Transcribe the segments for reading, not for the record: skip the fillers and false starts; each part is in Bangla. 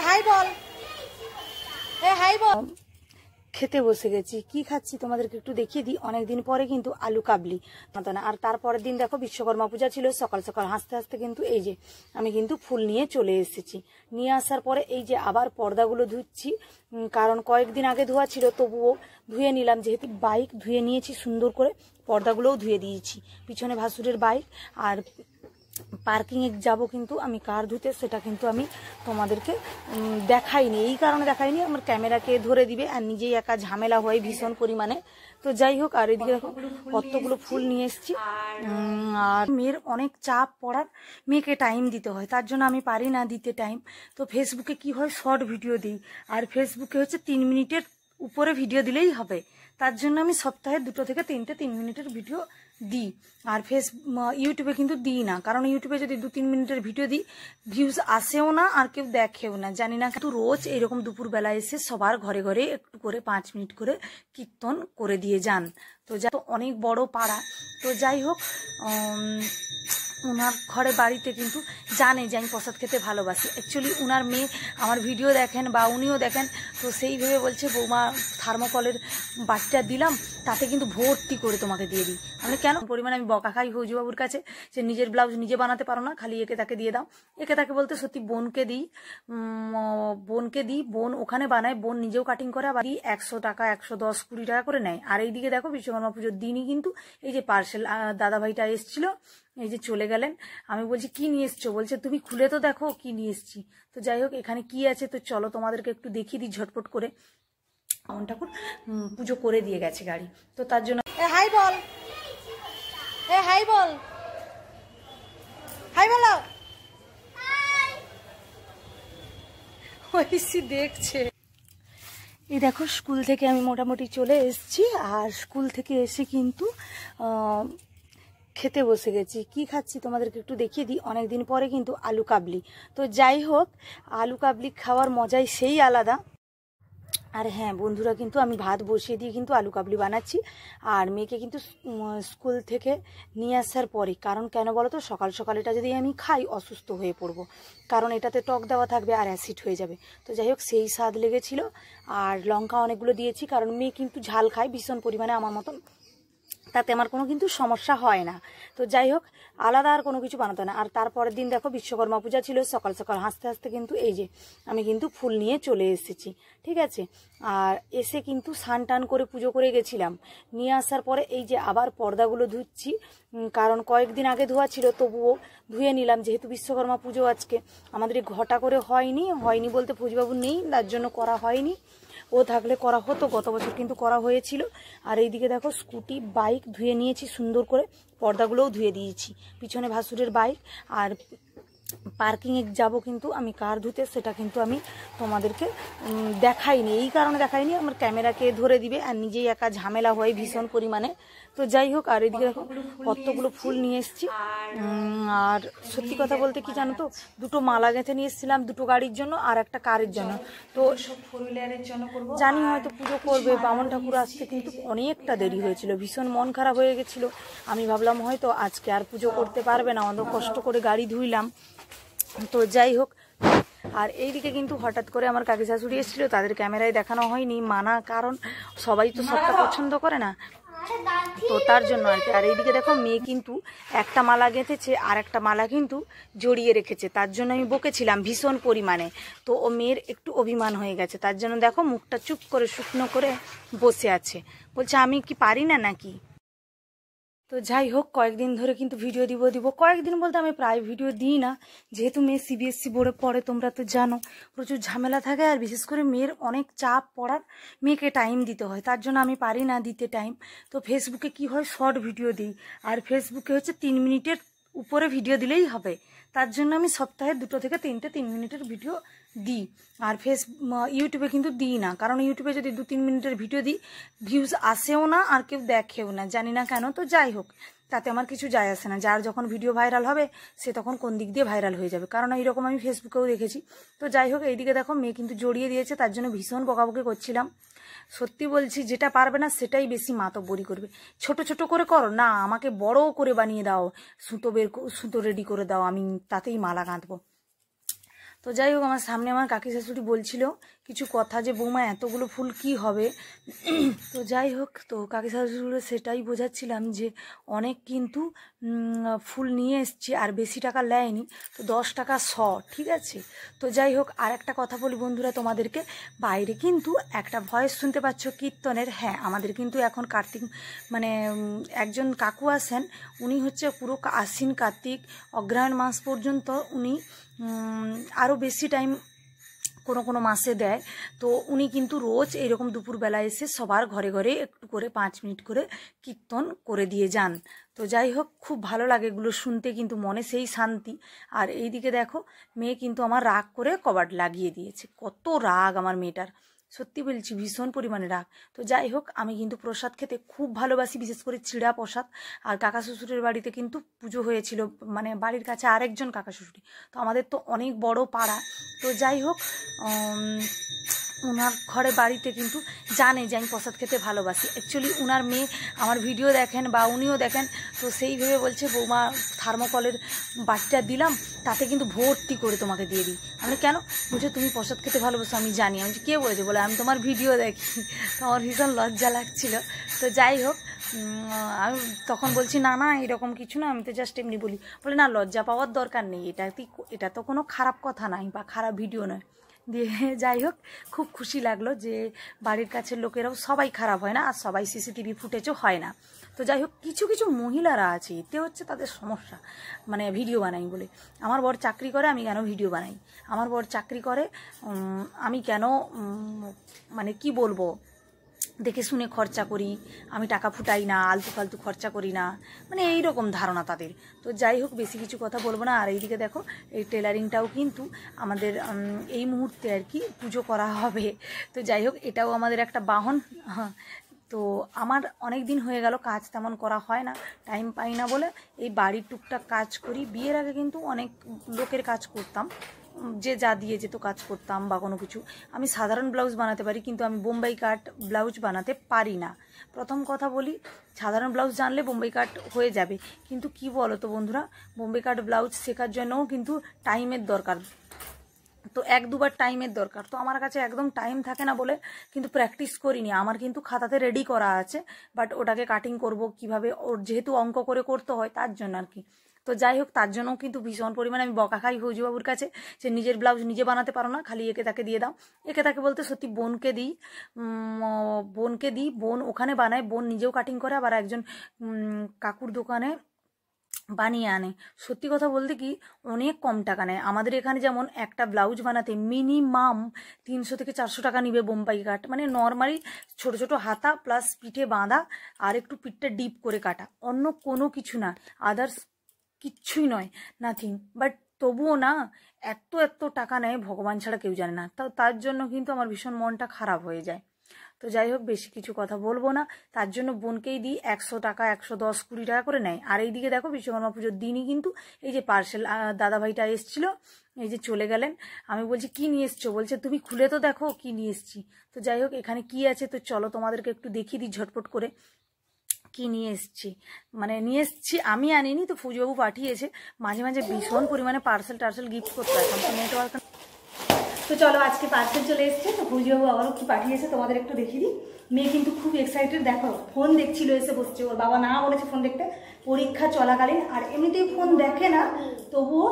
হাই বল, হাই বল। খেতে বসে গেছি, কি খাচ্ছি তোমাদেরকে একটু দেখিয়ে দিই। অনেকদিন পরে কিন্তু আলু কাবলি, আর তারপরের দিন দেখো বিশ্বকর্মা পূজা ছিল। সকাল সকাল হাসতে হাসতে কিন্তু এই যে আমি কিন্তু ফুল নিয়ে চলে এসেছি। নিয়ে আসার পরে এই যে আবার পর্দাগুলো ধুচ্ছি, কারণ কয়েকদিন আগে ধোয়া ছিল, তবুও ধুয়ে নিলাম। যেহেতু বাইক ধুয়ে নিয়েছি সুন্দর করে, পর্দাগুলোও ধুয়ে দিয়েছি। পিছনে ভাসুরের বাইক, আর পার্কিংয়ে যাব কিন্তু আমি কার ধুতে, সেটা কিন্তু আমি তোমাদেরকে দেখাইনি। এই কারণে দেখাইনি, আমার ক্যামেরাকে ধরে দিবে আর নিজেই একা ঝামেলা হয় ভীষণ পরিমাণে। তো যাই হোক, আর এদিকে দেখো কতগুলো ফুল নিয়ে এসেছি। আর মেয়ের অনেক চাপ পড়ার, মেয়েকে টাইম দিতে হয়, তার জন্য আমি পারি না দিতে টাইম। তো ফেসবুকে কি হয়, শর্ট ভিডিও দিই, আর ফেসবুকে হচ্ছে 3 মিনিটের উপরে ভিডিও দিলেই হবে। তার জন্য আমি সপ্তাহে 2 থেকে 3 মিনিটের ভিডিও দিই। আর ইউটিউবে কিন্তু দিই না, কারণ ইউটিউবে যদি 2-3 মিনিটের ভিডিও দিই, ভিউজ আসেও না আর কেউ দেখেও না, জানি না। কিন্তু রোজ এইরকম দুপুরবেলা এসে সবার ঘরে ঘরে একটু করে 5 মিনিট করে কীর্তন করে দিয়ে যান। তো যা, তো অনেক বড় পাড়া। তো যাই হোক, ওনার ঘরে বাড়িতে কিন্তু জানে যে আমি প্রসাদ খেতে ভালোবাসি। অ্যাকচুয়ালি ওনার মেয়ে আমার ভিডিও দেখেন বা উনিও দেখেন, তো সেই ভেবে বলছে বৌমা থার্মোকলের বাটিটা দিলাম, তাতে কিন্তু ভর্তি করে তোমাকে দিয়ে দিই। আমি কেন পরিমাণে আমি বকা খাই ফৌজিবাবুর কাছে, যে নিজের ব্লাউজ নিজে বানাতে পারো না, খালি একে তাকে দিয়ে দাও। একে তাকে বলতে সত্যি বোনকে দিই, বোন ওখানে বানায়, বোন নিজেও কাটিং করে, আবার 100 টাকা 110-20 টাকা করে নেয়। আর এইদিকে দেখো বিশ্বকর্মা পুজোর দিনই কিন্তু এই যে পার্সেল দাদাভাইটা এসেছিল, এই যে চলে গেলেন। আমি বলছি কি নিয়ে এসছো, বলছে তুমি খুলে তো দেখো কি নিয়ে এসছি। তো যাই হোক, এখানে কি আছে তো চলো তোমাদেরকে একটু দেখিয়ে দিই ঝটপট করে। আমার ঠাকুর পুজো করে দিয়ে গেছে গাড়ি, তো তার জন্য হাই বল, হাই বল, হাই বলো। ঐশী দেখছে। এই দেখো স্কুল থেকে আমি মোটামুটি চলে এসেছি, আর স্কুল থেকে এসে কিন্তু খেতে বসে গেছি। কি খাচ্ছি তোমাদেরকে একটু দেখিয়ে দিই। অনেকদিন পরে কিন্তু আলু কাবলি। তো যাই হোক, আলু কাবলি খাওয়ার মজাই সেই আলাদা। আর হ্যাঁ বন্ধুরা, কিন্তু আমি ভাত বসিয়ে দিয়ে কিন্তু আলু কাবলি বানাচ্ছি। আর মেয়েকে কিন্তু স্কুল থেকে নিয়ে আসার পরে, কারণ কেন বলো তো, সকাল সকাল এটা যদি আমি খাই অসুস্থ হয়ে পড়বো, কারণ এটাতে টক দেওয়া থাকবে আর অ্যাসিড হয়ে যাবে। তো যাই হোক, সেই স্বাদ লেগেছিল। আর লঙ্কা অনেকগুলো দিয়েছি, কারণ মেয়ে কিন্তু ঝাল খায় ভীষণ পরিমাণে আমার মতন, তাতে আমার কোনো কিন্তু সমস্যা হয় না। তো যাই হোক, আলাদা আর কোনো কিছু বানাতো না। আর তারপরের দিন দেখো বিশ্বকর্মা পূজা ছিল। সকাল সকাল হাসতে হাসতে কিন্তু এই যে আমি কিন্তু ফুল নিয়ে চলে এসেছি, ঠিক আছে। আর এসে কিন্তু স্নান টান করে পুজো করে গেছিলাম। নিয়ে আসার পরে এই যে আবার পর্দাগুলো ধুচ্ছি, কারণ কয়েকদিন আগে ধোয়া ছিল, তবুও ধুয়ে নিলাম। যেহেতু বিশ্বকর্মা পুজো আজকে আমাদের ঘটা করে হয়নি বলতে ফৌজিবাবু নেই, তার জন্য করা হয়নি। ও থাকলে করা হতো, গত বছর কিন্তু করা হয়েছিল। আর এইদিকে দেখো স্কুটি বাইক ধুয়ে নিয়েছি সুন্দর করে, পর্দাগুলোও ধুয়ে দিয়েছি। পিছনে ভাসুরের বাইক, আর পার্কিংয়ে যাব কিন্তু আমি কার ধুতে, সেটা কিন্তু আমি তোমাদেরকে দেখাইনি। এই কারণে দেখাইনি, আমার ক্যামেরাকে ধরে দিবে আর নিজেই একা ঝামেলা হয় ভীষণ পরিমাণে। তো যাই হোক, আর এদিকে দেখো কতগুলো ফুল নিয়ে এসেছি। আর সত্যি কথা বলতে কি জানো তো, 2টো মালা গেঁথে নিয়ে এসেছিলাম, 2টো গাড়ির জন্য আর একটা কারের জন্য। তো সব 4 হুইলারের জন্য করবো, জানি হয়তো পুজো করবে, বামন ঠাকুর আসতে কিন্তু অনেকটা দেরি হয়েছিল, ভীষণ মন খারাপ হয়ে গেছিলো। আমি ভাবলাম হয়তো আজকে আর পুজো করতে পারবে না, অত কষ্ট করে গাড়ি ধুইলাম। তো যাই হোক, আর এইদিকে কিন্তু হঠাৎ করে আমার কাকি শাশুড়ি এসেছিলো, তাদের ক্যামেরায় দেখানো হয়নি, মানা, কারণ সবাই তো সবটা পছন্দ করে না, তো তার জন্য আর কি। আর এইদিকে দেখো মেয়ে কিন্তু একটা মালা গেঁথেছে আর একটা মালা কিন্তু জড়িয়ে রেখেছে, তার জন্য আমি বকেছিলাম ভীষণ পরিমাণে। তো ও মেয়ের একটু অভিমান হয়ে গেছে, তার জন্য দেখো মুখটা চুপ করে শুকনো করে বসে আছে, বলছে আমি কি পারি না নাকি। তো যাই হোক, কয়েকদিন ধরে কিন্তু ভিডিও দিব, কয়েকদিন বলতে আমি প্রায় ভিডিও দিই না, যেহেতু মেয়ে সিবিএসসি বোর্ডে পড়ে, তোমরা তো জানো প্রচুর ঝামেলা থাকে। আর বিশেষ করে মেয়ের অনেক চাপ পড়ার, মেয়েকে টাইম দিতে হয়, তার জন্য আমি পারি না দিতে টাইম। তো ফেসবুকে কি হয়, শর্ট ভিডিও দিই, আর ফেসবুকে হচ্ছে 3 মিনিটের উপরে ভিডিও দিলেই হবে। তার জন্য আমি সপ্তাহে 2 থেকে 3 মিনিটের ভিডিও দিই। আর ইউটিউবে কিন্তু দিই না, কারণ ইউটিউবে যদি 2-3 মিনিটের ভিডিও দিই, ভিউজ আসেও না আর কেউ দেখেও না, জানি না কেন। তো যাই হোক, তাতে আমার কিছু যায় আসে না, যার যখন ভিডিও ভাইরাল হবে সে তখন কোন দিক দিয়ে ভাইরাল হয়ে যাবে, কারণ এইরকম আমি ফেসবুকেও দেখেছি। তো যাই হোক, এইদিকে দেখো মেয়ে কিন্তু জড়িয়ে দিয়েছে, তার জন্য ভীষণ বকাবকি করছিলাম। সত্যি বলছি, যেটা পারবে না সেটাই বেশি মাতব্বরি করবে। ছোট ছোট করে করো না, আমাকে বড় করে বানিয়ে দাও, সুতো রেডি করে দাও, আমি তাতেই মালা গাঁথবো। তো যাই হোক, আমার সামনে আমার কাকি শাশুড়ি বলছিল কিছু কথা যে বৌমা এতগুলো ফুল কি হবে। তো যাই হোক, তো কাকি শাশুড়ি সেটাই বোঝাচ্ছিলাম যে অনেক কিন্তু ফুল নিয়ে এসছি আর বেশি টাকা নেয়নি, তো 10 টাকা শ, ঠিক আছে। তো যাই হোক, আর একটা কথা বলি বন্ধুরা তোমাদেরকে, বাইরে কিন্তু একটা ভয়েস শুনতে পাচ্ছ কীর্তনের। হ্যাঁ, আমাদের কিন্তু এখন কার্তিক মানে একজন কাকু আসেন, উনি হচ্ছে পুরো আশ্বিন কার্তিক অগ্রহায়ণ মাস পর্যন্ত উনি আরও বেশি টাইম কোনো কোনো মাসে দেয়। তো উনি কিন্তু রোজ এইরকম দুপুরবেলা এসে সবার ঘরে ঘরে একটু করে 5 মিনিট করে কীর্তন করে দিয়ে যান। তো যাই হোক, খুব ভালো লাগে এগুলো শুনতে, কিন্তু মনে সেই শান্তি। আর এইদিকে দেখো, মেয়ে কিন্তু আমার রাগ করে কবাট লাগিয়ে দিয়েছে। কত রাগ আমার মেয়েটার, সত্যি বলছি ভীষণ পরিমাণে রাগ। তো যাই হোক, আমি কিন্তু প্রসাদ খেতে খুব ভালোবাসি, বিশেষ করে চিড়া প্রসাদ। আর কাকা শ্বশুরের বাড়িতে কিন্তু পুজো হয়েছিল, মানে বাড়ির কাছে আরেকজন কাকা শ্বশুরি, তো আমাদের তো অনেক বড় পাড়া। তো যাই হোক, ওনার ঘরে বাড়িতে কিন্তু জানে যে আমি প্রসাদ খেতে ভালোবাসি। অ্যাকচুয়ালি ওনার মেয়ে আমার ভিডিও দেখেন বা উনিও দেখেন, তো সেই ভেবে বলছে বৌমা থার্মোকলের বাটিটা দিলাম, তাতে কিন্তু ভর্তি করে তোমাকে দিয়ে দিই। আমি কেন? বলছে তুমি প্রসাদ খেতে ভালোবাসো, আমি জানি। আমি কে বলেছে? বলে আমি তোমার ভিডিও দেখি। তো আমার ভীষণ লজ্জা লাগছিল। তো যাই হোক, আমি তখন বলছি না না এরকম কিছু না, আমি তো জাস্ট এমনি বলি। বলে না, লজ্জা পাওয়ার দরকার নেই, এটা তো কোনো খারাপ কথা নাই বা খারাপ ভিডিও নয়। দিয়ে যাই হোক, খুব খুশি লাগলো যে বাড়ির কাছের লোকেরাও সবাই খারাপ হয় না, আর সবাই সিসিটিভি ফুটেজও হয় না। তো যাই হোক, কিছু কিছু মহিলারা আছে, এতে হচ্ছে তাদের সমস্যা, মানে ভিডিও বানাই বলে। আমার বর চাকরি করে, আমি কেন ভিডিও বানাই? আমার বর চাকরি করে, আমি কেন মানে কি বলবো, দেখে শুনে খরচা করি, আমি টাকা ফুটাই না, আলতু ফালতু খরচা করি না, মানে এই রকম ধারণা তাদের। তো যাই হোক, বেশি কিছু কথা বলবো না। আর এইদিকে দেখো, এই টেলারিংটাও কিন্তু আমাদের এই মুহূর্তে আর কি পুজো করা হবে। তো যাই হোক, এটাও আমাদের একটা বাহন। তো আমার অনেক দিন হয়ে গেল কাজ তেমন করা হয় না, টাইম পাই না বলে এই বাড়ির টুকটাক কাজ করি। বিয়ের আগে কিন্তু অনেক লোকের কাজ করতাম, যে যা দিয়ে যেত কাজ করতাম বা কোনো কিছু। আমি সাধারণ ব্লাউজ বানাতে পারি, কিন্তু আমি বোম্বাই কাট ব্লাউজ বানাতে পারি না। প্রথম কথা বলি, সাধারণ ব্লাউজ জানলে বোম্বাই কাট হয়ে যাবে, কিন্তু কি বলো তো বন্ধুরা, বোম্বাই কাট ব্লাউজ শেখার জন্যও কিন্তু টাইমের দরকার। তো 1-2 বার টাইমের দরকার, তো আমার কাছে একদম টাইম থাকে না বলে কিন্তু প্র্যাকটিস করিনি। আমার কিন্তু খাতাতে রেডি করা আছে, বাট ওটাকে কাটিং করব কিভাবে, ওর যেহেতু অঙ্ক করে করতে হয় তার জন্য আর কি। তো যাই হোক, তার জন্যও কিন্তু ভীষণ পরিমাণে আমি বকা খাই ফৌজিবাবুর কাছে, যে নিজের ব্লাউজ নিজে বানাতে পারো না, খালি একে তাকে দিয়ে দাও। একে তাকে বলতে সত্যি বোনকে দিই, বোন ওখানে বানায়, বোন নিজেও কাটিং করে, আবার একজন কাকুর দোকানে বানিয়ে আনে। সত্যি কথা বলতে কি, অনেক কম টাকা নেয়। আমাদের এখানে যেমন একটা ব্লাউজ বানাতে মিনিমাম 300 থেকে 400 টাকা নিবে বোম্বাই কাট, মানে নর্মালি ছোট ছোট হাতা প্লাস পিঠে বাঁধা আর একটু পিঠটা ডিপ করে কাটা, অন্য কোনো কিছু না, আদার্স কিচ্ছুই নয়, নাথিং। বাট তবুও না, এত এত টাকা নেয় ভগবান ছাড়া কেউ জানে না। তার জন্য কিন্তু আমার ভীষণ মনটা খারাপ হয়ে যায়। তো যাই হোক, বেশি কিছু কথা বলবো না, তার জন্য বোনকেই দিই। 100 টাকা, 110-20 টাকা করে নেয়। আর এইদিকে দেখো, বিশ্বকর্মা পুজোর দিনই কিন্তু এই যে পার্সেল দাদাভাইটা এসছিল, এই যে চলে গেলেন। আমি বলছি কি নিয়ে এসছো? বলছে তুমি খুলে তো দেখো কি নিয়ে এসছি। তো যাই হোক, এখানে কি আছে তো চলো তোমাদেরকে একটু দেখিয়ে দিই ঝটপট করে কি নিয়ে এসছি। মানে নিয়ে এসছি, আমি আনিনি, তো ফৌজিবাবু পাঠিয়েছে। মাঝে মাঝে ভীষণ পরিমাণে পার্সেল গিফট করতে হয়, এখন তো নেটওয়ার্ক। তো চলো, আজকে পার্সেল চলে এসছে, তো ফৌজিবাবু আবারও কি পাঠিয়েছে তোমাদের একটু দেখিয়ে দিই। মেয়ে কিন্তু খুব এক্সাইটেড, দেখো ফোন দেখছিল, এসে বসছে। ওর বাবা না বলেছে ফোন দেখতে, পরীক্ষা চলাকালীন। আর এমনিতেই ফোন দেখে না, তবুও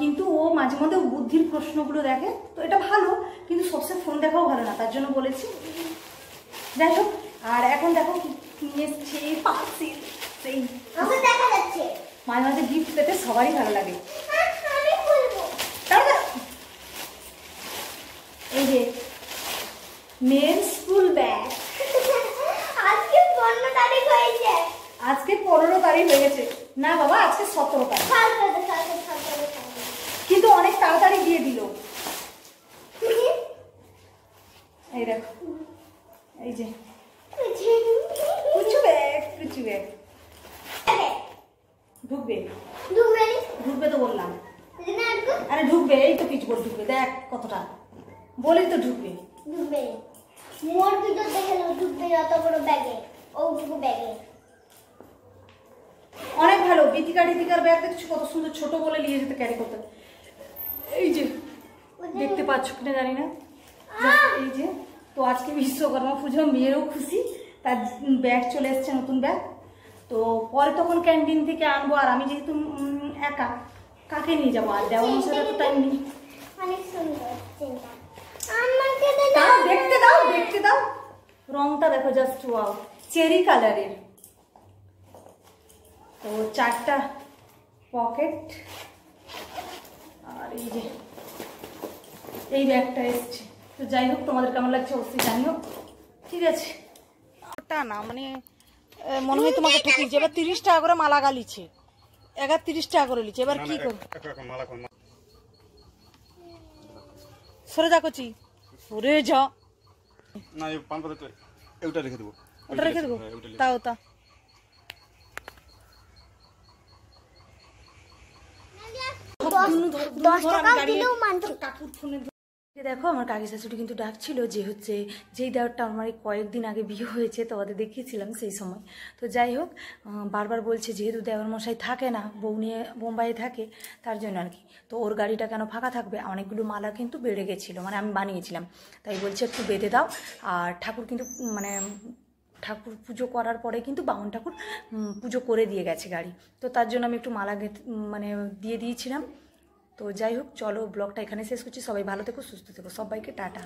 কিন্তু ও মাঝে মধ্যে বুদ্ধির প্রশ্নগুলো দেখে, তো এটা ভালো, কিন্তু সবসময় ফোন দেখাও ভালো না, তার জন্য বলেছি। যাই হোক, আর এখন দেখো কি নিয়ে এসছে পার্সেল। সেই দেখা যাচ্ছে, মাঝে মাঝে গিফট পেতে সবারই ভালো লাগে। এই যে মেয়ের স্কুল ব্যাগ, আজকে 15 তারিখ হয়েছে। আজকে 15 তারিখ হয়ে গেছে না বাবা, আজকে 17 তারিখ, কিন্তু অনেক তাড়াতাড়ি দিয়ে দিল। এই দেখো, এই যে কুচু ব্যাগ ঢুকবে তো বললাম। আরে ঢুকবে, এই তো পিচ বল ঢুকবে, দেখ কতটা বলেই তো ঢুকবে। মোর ভিতর দেখে ঢুকবে যত বড় ব্যাগে, ওইটুকু ব্যাগে। অনেক ভালো, বিতিকার ব্যাগ দেখছো কত সুন্দর, ছোট বলে নিয়ে যেতে ক্যারি করতে। এই যে দেখতে পাচ্ছ কিনা জানি না, এই যে তো আজকে বিশ্বকর্মা পুজো, মেয়েরও খুশি, তার ব্যাগ চলে এসছে, নতুন ব্যাগ। তো পরে তখন ক্যান্টিন থেকে আনবো, আর আমি যেহেতু একা, কাকে নিয়ে যাবো, আর দেওয়ার মশাইটা তো টাইম নেই। দেখতে দাও, দেখতে দাও, রংটা দেখো জাস্ট ওয়াও, চেরি কালারের। তো 4টা পকেট, আর এই যে এই ব্যাগটা এসছে। তো যাই হোক, তোমাদের কেমন লাগছে অবশ্যই জানিও, ঠিক আছে? ওটা না মানে মনে হয় তোমাকে ঠকিয়েছে। এবার 30 টাকা করে মালা গালিছে, 30 টাকা করে লিছে, এবার কি করবো? সরে যা করছি, সরে যা না, ওটা রেখে দেবো, ওটা রেখে দেবো, তাও তা দেখো আমার কাকি শাশুড়ি কিন্তু ডাকছিল, যে হচ্ছে যেই দেওয়ারটা আমার কয়েকদিন আগে বিয়ে হয়েছে, তো ওদের দেখিয়েছিলাম সেই সময়। তো যাই হোক, বারবার বলছে যেহেতু দেওয়ার মশাই থাকে না, বউ নিয়ে বোম্বাইয়ে থাকে, তার জন্য আর কি। তো ওর গাড়িটা কেন ফাঁকা থাকবে, অনেকগুলো মালা কিন্তু বেড়ে গেছিলো, মানে আমি বানিয়েছিলাম, তাই বলছে একটু বেঁধে দাও। আর ঠাকুর কিন্তু মানে ঠাকুর পুজো করার পরে কিন্তু বামন ঠাকুর পুজো করে দিয়ে গেছে গাড়ি, তো তার জন্য আমি একটু মালা মানে দিয়ে দিয়েছিলাম। তো যাই হোক, চলো ব্লগটা এখানে শেষ করছি। সবাই ভালো থেকো, সুস্থ থেকো, সবাইকে টাটা।